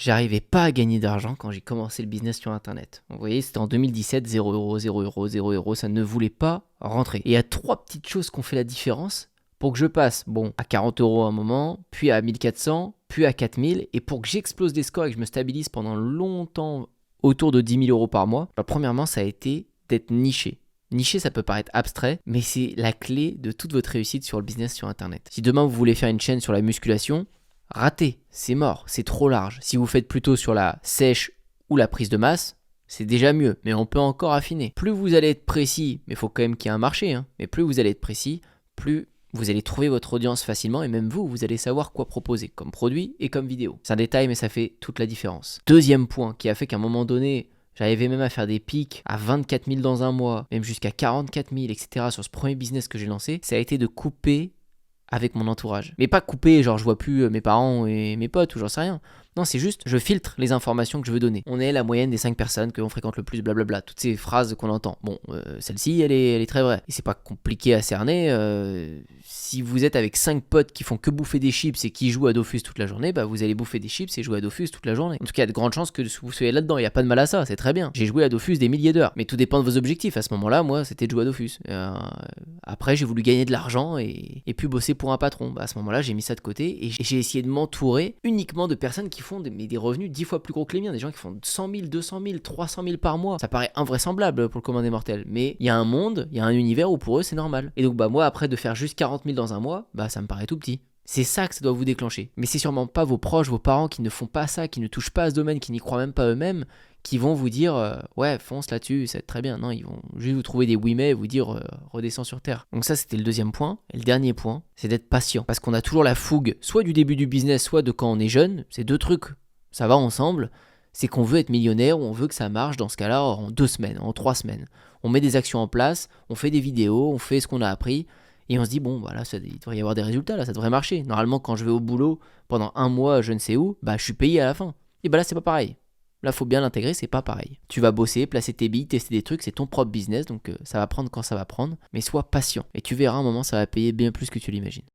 J'arrivais pas à gagner d'argent quand j'ai commencé le business sur Internet. Vous voyez, c'était en 2017, 0 euros, 0 euros, 0 euros, ça ne voulait pas rentrer. Et il y a 3 petites choses qui ont fait la différence pour que je passe, à 40 euros à un moment, puis à 1400, puis à 4000, et pour que j'explose des scores et que je me stabilise pendant longtemps autour de 10 000 euros par mois, premièrement, ça a été d'être niché. Nicher, ça peut paraître abstrait, mais c'est la clé de toute votre réussite sur le business sur Internet. Si demain vous voulez faire une chaîne sur la musculation, raté, c'est mort, c'est trop large. Si vous faites plutôt sur la sèche ou la prise de masse, c'est déjà mieux, mais on peut encore affiner. Plus vous allez être précis, mais il faut quand même qu'il y ait un marché, mais plus vous allez être précis, plus vous allez trouver votre audience facilement et même vous allez savoir quoi proposer comme produit et comme vidéo. C'est un détail, mais ça fait toute la différence. Deuxième point qui a fait qu'à un moment donné, j'arrivais même à faire des pics à 24 000 dans un mois, même jusqu'à 44 000, etc. sur ce premier business que j'ai lancé, ça a été de couper avec mon entourage. Mais pas couper, genre je vois plus mes parents et mes potes ou j'en sais rien. Non, c'est juste, je filtre les informations que je veux donner. On est la moyenne des 5 personnes que l'on fréquente le plus, blablabla. Toutes ces phrases qu'on entend. Celle-ci, elle est très vraie. Et c'est pas compliqué à cerner. Si vous êtes avec 5 potes qui font que bouffer des chips et qui jouent à Dofus toute la journée, vous allez bouffer des chips et jouer à Dofus toute la journée. En tout cas, il y a de grandes chances que vous soyez là-dedans. Il n'y a pas de mal à ça, c'est très bien. J'ai joué à Dofus des milliers d'heures. Mais tout dépend de vos objectifs. À ce moment-là, moi, c'était de jouer à Dofus. Après, j'ai voulu gagner de l'argent et puis bosser pour un patron. À ce moment-là, j'ai mis ça de côté et j'ai essayé de m'entourer uniquement de personnes qui font des revenus 10 fois plus gros que les miens, des gens qui font 100 000, 200 000, 300 000 par mois. Ça paraît invraisemblable pour le commun des mortels, mais il y a un monde, il y a un univers où pour eux c'est normal. Et donc moi après de faire juste 40 000 dans un mois, ça me paraît tout petit. C'est ça que ça doit vous déclencher. Mais c'est sûrement pas vos proches, vos parents qui ne font pas ça, qui ne touchent pas à ce domaine, qui n'y croient même pas eux-mêmes, qui vont vous dire ouais fonce là-dessus, ça va être très bien. Non, ils vont juste vous trouver des oui mais et vous dire redescends sur terre. Donc ça c'était le deuxième point. Et le dernier point, c'est d'être patient. Parce qu'on a toujours la fougue, soit du début du business, soit de quand on est jeune. C'est deux trucs, ça va ensemble. C'est qu'on veut être millionnaire ou on veut que ça marche dans ce cas-là en 2 semaines, en 3 semaines. On met des actions en place, on fait des vidéos, on fait ce qu'on a appris. Et on se dit, il devrait y avoir des résultats, là, ça devrait marcher. Normalement, quand je vais au boulot pendant 1 mois, je ne sais où, je suis payé à la fin. Et là, c'est pas pareil. Là, faut bien l'intégrer, c'est pas pareil. Tu vas bosser, placer tes billes, tester des trucs, c'est ton propre business, donc ça va prendre quand ça va prendre. Mais sois patient. Et tu verras, à un moment, ça va payer bien plus que tu l'imagines.